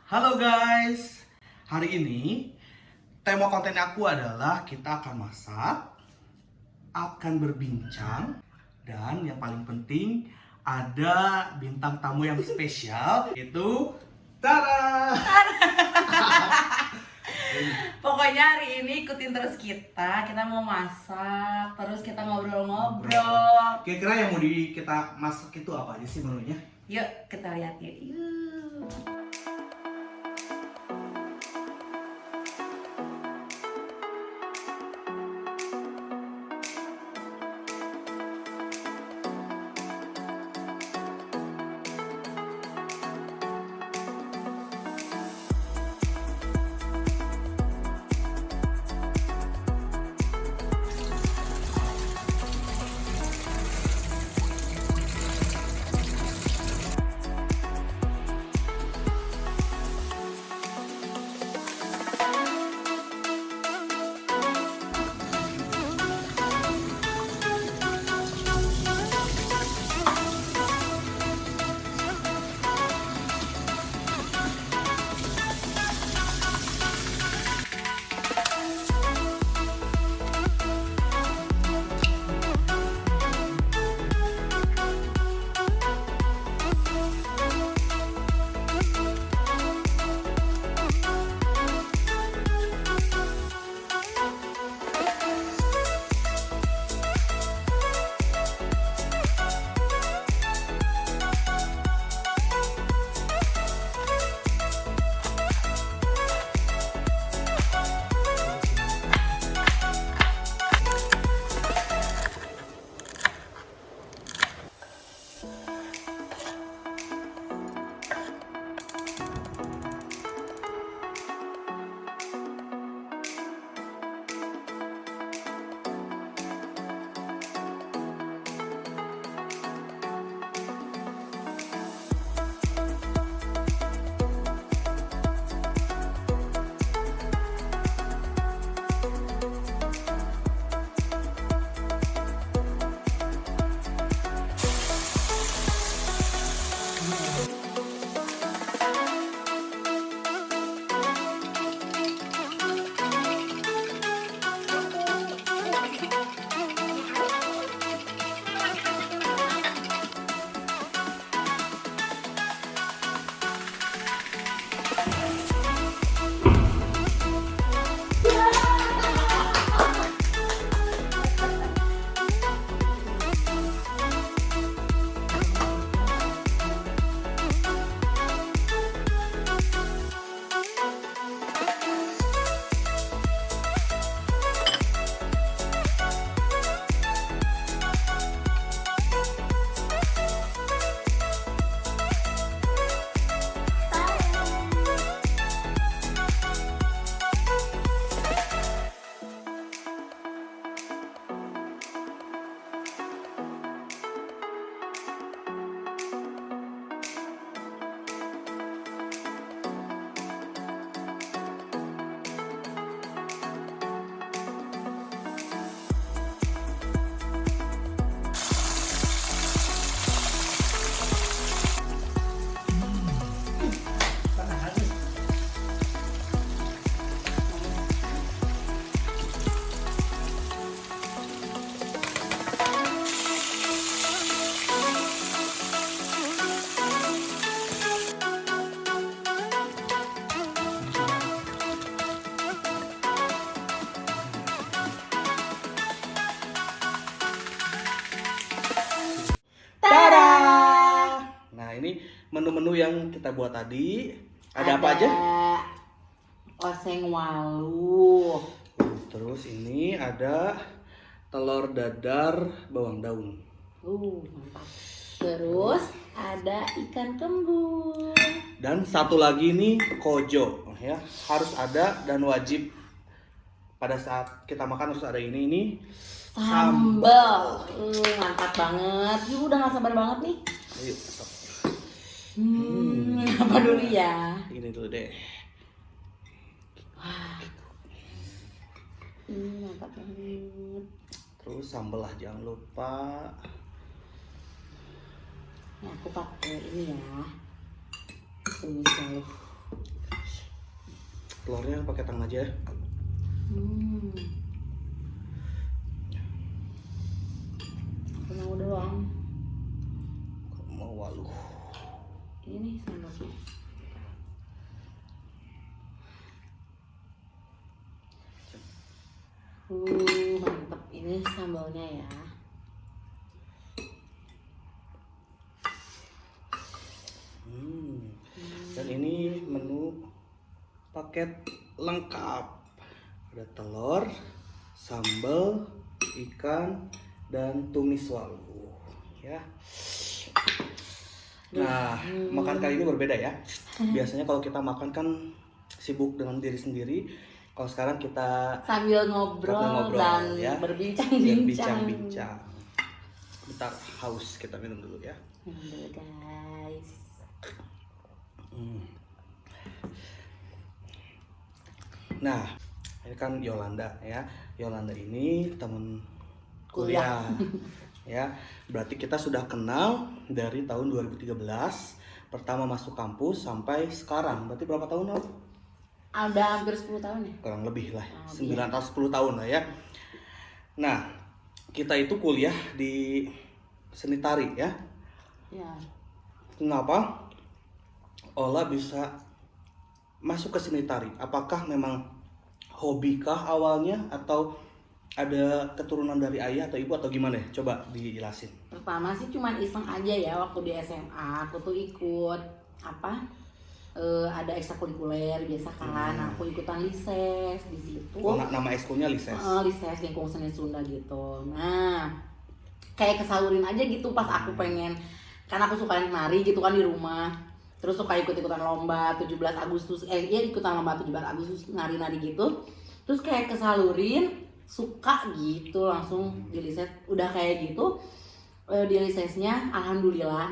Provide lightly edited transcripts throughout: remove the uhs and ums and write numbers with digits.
Halo guys, hari ini tema konten aku adalah kita akan masak, akan berbincang, dan yang paling penting ada bintang tamu yang spesial, yaitu Tara. Pokoknya hari ini ikutin terus kita mau masak, terus kita ngobrol-ngobrol. Kira-kira yang mau kita masak itu apa aja sih menunya? Yuk kita lihat yuk. Tara. Nah, ini menu-menu yang kita buat tadi. Ada apa aja? Oseng walu. Terus ini ada telur dadar bawang daun. Mantap. Terus ada ikan kembung. Dan satu lagi nih kojo ya. Harus ada dan wajib pada saat kita makan harus ada ini Sambal. Mantap banget. Yuk udah gak sabar banget nih. Ayo, Apa dulu ya? ini dulu deh. Mantap banget. Terus sambal lah jangan lupa. Nah, aku pakai ini ya. Tumis walu. Telurnya pakai tangan aja ya. Aku mau doang. Mau waluh. Ini sambalnya. Mantep. Ini sambalnya ya. Dan ini menu paket lengkap. Ada telur, sambal, ikan, dan tumis walu. Ya. Nah, makan kali ini berbeda ya. Biasanya kalau kita makan kan sibuk dengan diri sendiri. Kalau sekarang kita Sambil ngobrol dan ya, berbincang-bincang. Bentar, haus, kita minum dulu ya. Minum dulu guys. Nah, ini kan Yolanda ya. Yolanda ini teman kuliah. Ya, berarti kita sudah kenal dari tahun 2013, pertama masuk kampus sampai sekarang. Berarti berapa tahun lalu? Ada hampir 10 tahun ya? Kurang lebih lah, 9 atau 10 tahun lah ya. Nah, kita itu kuliah di seni tari ya. Ya. Kenapa Ola bisa masuk ke seni tari? Apakah memang hobikah awalnya atau ada keturunan dari ayah atau ibu atau gimana ya? Coba dijelasin. Pertama sih cuman iseng aja ya waktu di SMA. Aku tuh ikut apa? Ada ekstrakurikuler biasa kan. Aku ikutan lises di situ. Oh, nama ekskulnya lises. Lises Lingkung Seni Sunda gitu. Nah, kayak kesalurin aja gitu pas aku pengen, karena aku suka nari gitu kan di rumah. Terus suka ikut-ikutan lomba 17 Agustus, ikutan lomba 17 Agustus nari-nari gitu. Terus kayak kesalurin, suka gitu langsung di lises. Udah kayak gitu di lisesnya alhamdulillah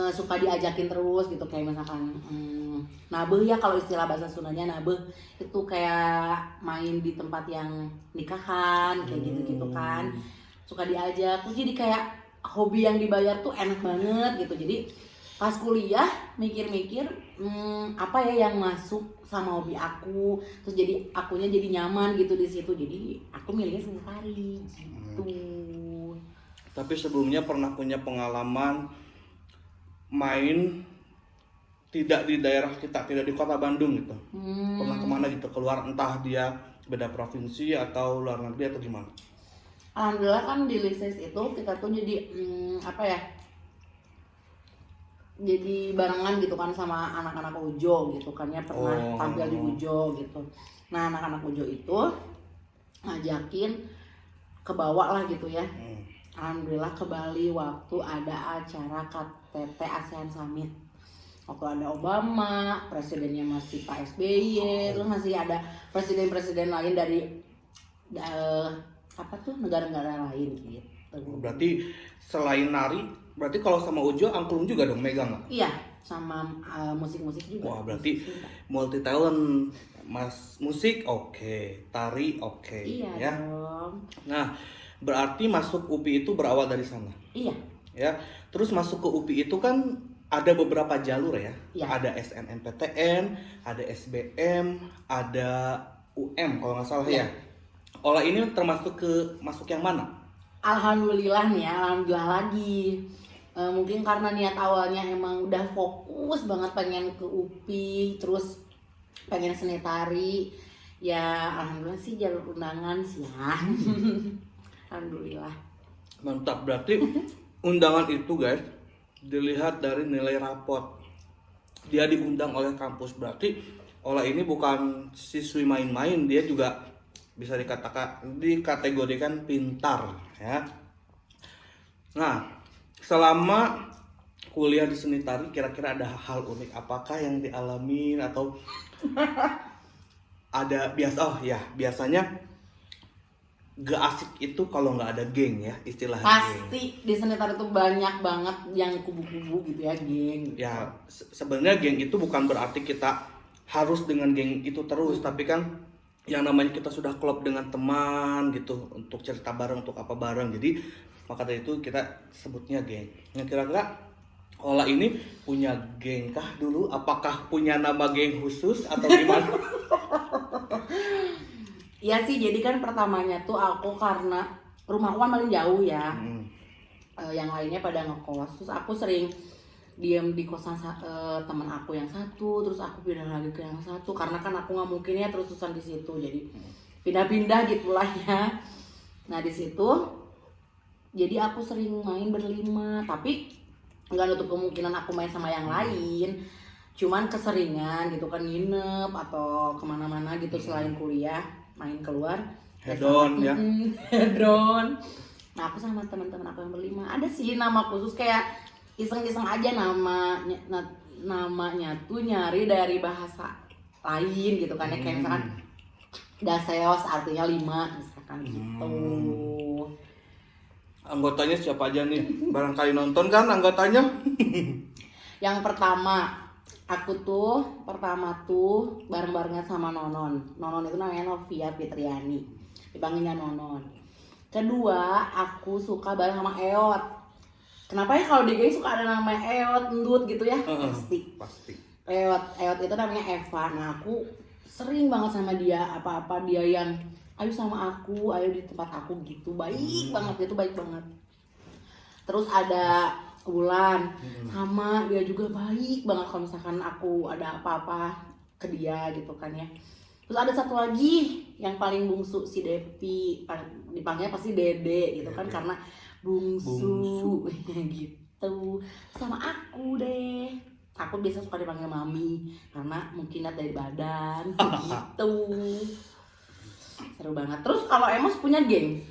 suka diajakin terus gitu, kayak misalkan nabeh ya, kalau istilah bahasa Sundanya nabeh itu kayak main di tempat yang nikahan kayak gitu-gitu kan, suka diajak. Terus jadi kayak hobi yang dibayar tuh enak banget gitu. Jadi pas kuliah mikir-mikir apa ya yang masuk sama hobi aku, terus jadi akunya jadi nyaman gitu di situ, jadi aku milihnya seni tari gitu. Tapi sebelumnya pernah punya pengalaman main tidak di daerah kita, tidak di kota Bandung gitu. Pernah kemana gitu, keluar, entah dia beda provinsi atau luar negeri atau gimana? Alhamdulillah kan di lises itu kita tuh jadi jadi barengan gitu kan sama anak-anak Ujo gitu kan ya, pernah tampil di Ujo gitu. Nah, anak-anak Ujo itu ngajakin ke bawah lah gitu ya. Alhamdulillah ke Bali waktu ada acara KTT ASEAN Summit. Waktu ada Obama, presidennya masih Pak SBY, terus masih ada presiden-presiden lain dari negara-negara lain gitu. Berarti selain nari, berarti kalau sama Ujo angklung juga dong megang nggak? Iya, sama musik-musik juga. Wah, berarti multi talent. Mas, musik oke, tari oke. Iya ya dong. Nah, berarti masuk UPI itu berawal dari sana. Iya. Ya, terus masuk ke UPI itu kan ada beberapa jalur ya. Iya. Ada SNMPTN, ada SBM, ada UM kalau nggak salah ya. Ola ini termasuk masuk yang mana? Alhamdulillah nih ya, alhamdulillah lagi. Mungkin karena niat awalnya emang udah fokus banget pengen ke UPI, terus pengen seni tari. Ya alhamdulillah sih jalur undangan sih ya. Alhamdulillah. Mantap, berarti undangan itu guys dilihat dari nilai raport. Dia diundang oleh kampus, berarti Ola ini bukan siswi main-main, dia juga bisa dikategorikan pintar ya. Nah, selama kuliah di seni tari kira-kira ada hal unik apakah yang dialami atau ada biasanya gak asik itu kalau nggak ada geng ya, istilah Pasti geng. di seni tari tuh banyak banget yang kubu-kubu gitu ya, geng. Ya sebenarnya geng itu bukan berarti kita harus dengan geng itu terus, tapi kan yang namanya kita sudah klop dengan teman gitu untuk cerita bareng, untuk apa bareng. Jadi maka dari itu kita sebutnya geng. Yang kira-kira Ola ini punya geng kah dulu? Apakah punya nama geng khusus atau gimana? Iya sih, jadi kan pertamanya tuh aku karena rumahku kan paling jauh ya. Yang lainnya pada ngekos, terus aku sering diam di kosan teman aku yang satu, terus aku pindah lagi ke yang satu karena kan aku nggak mungkin ya terus-terusan di situ, jadi pindah-pindah gitulah ya. Nah di situ jadi aku sering main berlima, tapi nggak nutup kemungkinan aku main sama yang lain, cuman keseringan gitu kan nginep atau kemana-mana gitu selain kuliah, main keluar Hedon ya. hedon. Nah aku sama teman-teman aku yang berlima ada sih nama khusus, kayak iseng-iseng aja namanya tuh nyari dari bahasa lain gitu kan ya, kayak misalkan daseos artinya 5 misalkan gitu. Anggotanya siapa aja nih? Barangkali nonton kan anggotanya? Yang pertama tuh bareng-barengan sama Nonon. Nonon itu namanya Novia Fitriani, dipanggilnya Nonon. Kedua, aku suka bareng sama Eot. Kenapa ya kalau di geng suka ada namanya Eot, Ndut gitu ya? Pasti. Eot itu namanya Eva. Nah, aku sering banget sama dia, apa-apa dia yang ayo sama aku, ayo di tempat aku gitu. Baik banget, dia tuh baik banget. Terus ada Wulan, sama dia juga baik banget kalau misalkan aku ada apa-apa ke dia gitu kan ya. Terus ada satu lagi yang paling bungsu, si Depi, dipanggilnya pasti Dede gitu kan karena bungsu. Gitu. Sama aku deh, aku biasa suka dipanggil Mami karena mungkin lihat dari badan gitu. Seru banget. Terus kalau Emos punya geng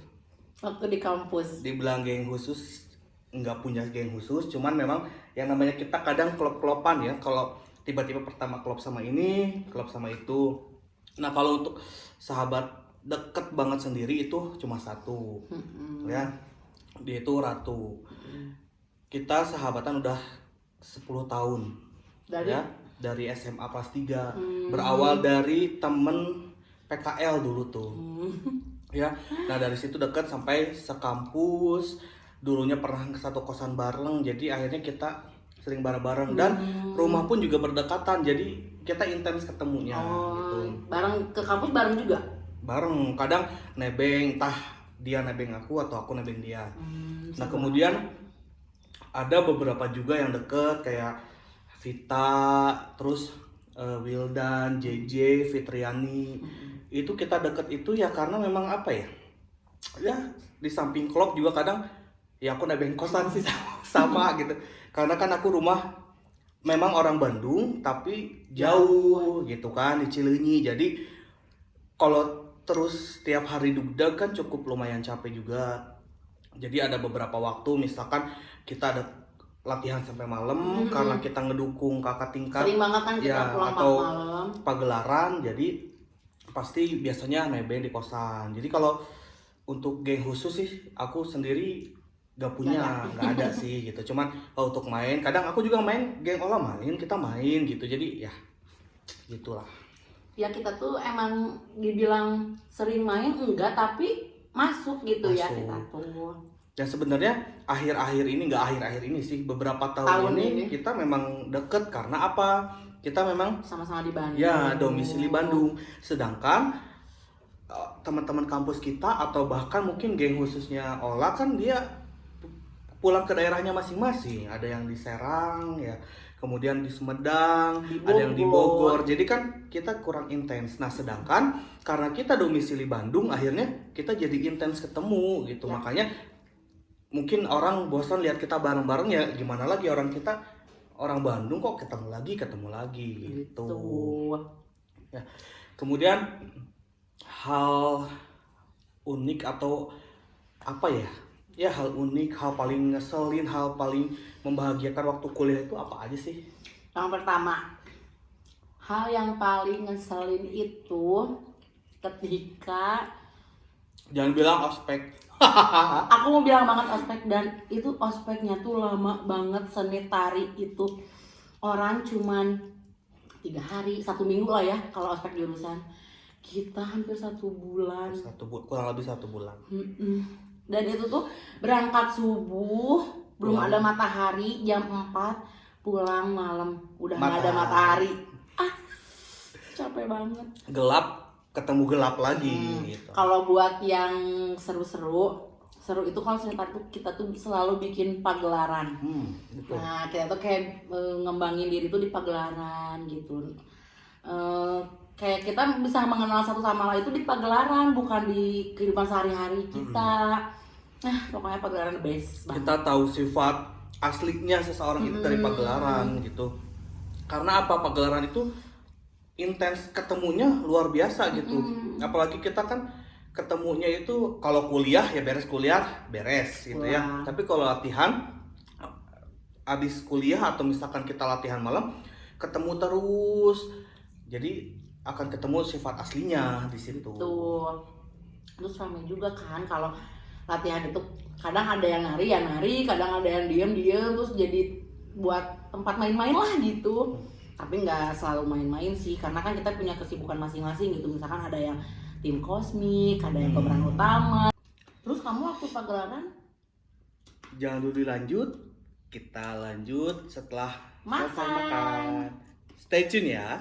waktu di kampus? Dibilang geng khusus, nggak punya geng khusus, cuman memang yang namanya kita kadang klop-klopan ya. Kalau tiba-tiba pertama klop sama ini, klop sama itu. Nah kalau untuk sahabat deket banget sendiri itu cuma satu, ya, dia itu Ratu. Kita sahabatan udah 10 tahun, ya, dari SMA kelas 3. Berawal dari temen PKL dulu tuh, ya. Nah dari situ deket sampai sekampus. Dulunya pernah ke satu kosan bareng, jadi akhirnya kita sering bareng-bareng dan rumah pun juga berdekatan, jadi kita intens ketemunya. Gitu. Bareng ke kampus bareng juga? Bareng, kadang nebeng, entah dia nebeng aku atau aku nebeng dia. Nah kemudian ada beberapa juga yang deket kayak Vita, terus Wildan, JJ, Fitriani. Itu kita deket itu ya karena memang apa ya? Ya di samping klub juga kadang ya aku nebeng kosan sih sama gitu. Karena kan aku rumah memang orang Bandung tapi jauh gitu kan di Cileunyi. Jadi kalau terus tiap hari dugdag kan cukup lumayan capek juga. Jadi ada beberapa waktu misalkan kita ada latihan sampai malam karena kita ngedukung kakak tingkat. Sering banget kan kita pulang atau malam. pagelaran, jadi pasti biasanya nebeng di kosan. Jadi kalau untuk geng khusus sih aku sendiri gak punya, gak ada sih gitu. Cuman kalau untuk main, kadang aku juga main, geng Ola main, kita main gitu. Jadi ya gitulah. Ya kita tuh emang dibilang sering main enggak, tapi masuk gitu ya kita tuh. Dan sebenarnya akhir-akhir ini, nggak akhir-akhir ini sih, beberapa tahun ini kita memang deket karena apa? Kita memang sama-sama di Bandung. Ya, domisili Bandung. Sedangkan teman-teman kampus kita atau bahkan mungkin geng khususnya Ola kan dia pulang ke daerahnya masing-masing. Ada yang di Serang ya, kemudian di Sumedang, ada yang di Bogor. Jadi kan kita kurang intens. Nah, sedangkan karena kita domisili Bandung, akhirnya kita jadi intens ketemu gitu. Ya. Makanya mungkin orang bosan lihat kita bareng-bareng, ya gimana lagi, orang kita orang Bandung kok ketemu lagi gitu. Ya. Kemudian hal unik atau apa ya? Ya hal unik, hal paling ngeselin, hal paling membahagiakan waktu kuliah itu apa aja sih? Yang pertama, hal yang paling ngeselin itu ketika, jangan bilang ospek. Aku mau bilang banget ospek, dan itu ospeknya tuh lama banget. Seni tari itu orang cuman 3 hari, 1 minggu lah ya kalau ospek jurusan. Kita hampir 1 bulan. Kurang lebih 1 bulan. Dan itu tuh berangkat subuh, belum Pulang. ada matahari, jam 4 pulang malam udah nggak ada Matahari. matahari. Capek banget. Gelap ketemu gelap lagi gitu. Kalau buat yang seru itu kalau cerita tuh kita tuh selalu bikin pagelaran. Betul. Nah kita tuh kayak ngembangin diri tuh di pagelaran gitu. Kayak kita bisa mengenal satu sama lain itu di pagelaran, bukan di kehidupan sehari-hari kita. Nah pokoknya pagelaran the best banget. Kita tahu sifat aslinya seseorang itu dari pagelaran gitu. Karena apa, pagelaran itu intens ketemunya luar biasa gitu. Apalagi kita kan ketemunya itu kalau kuliah ya beres kuliah beres gitu ya. Wah. Tapi kalau latihan habis kuliah atau misalkan kita latihan malam ketemu terus. Jadi akan ketemu sifat aslinya di situ. Tuh. Terus ramai juga kan kalau latihan itu kadang ada yang nari ya nari, kadang ada yang diem terus jadi buat tempat main-main lah gitu. Tapi nggak selalu main-main sih, karena kan kita punya kesibukan masing-masing gitu. Misalkan ada yang tim kosmik, ada yang pemeran utama. Terus kamu waktu pagelaran Jangan dulu dilanjut, kita lanjut setelah selesai makan. Stay tune ya.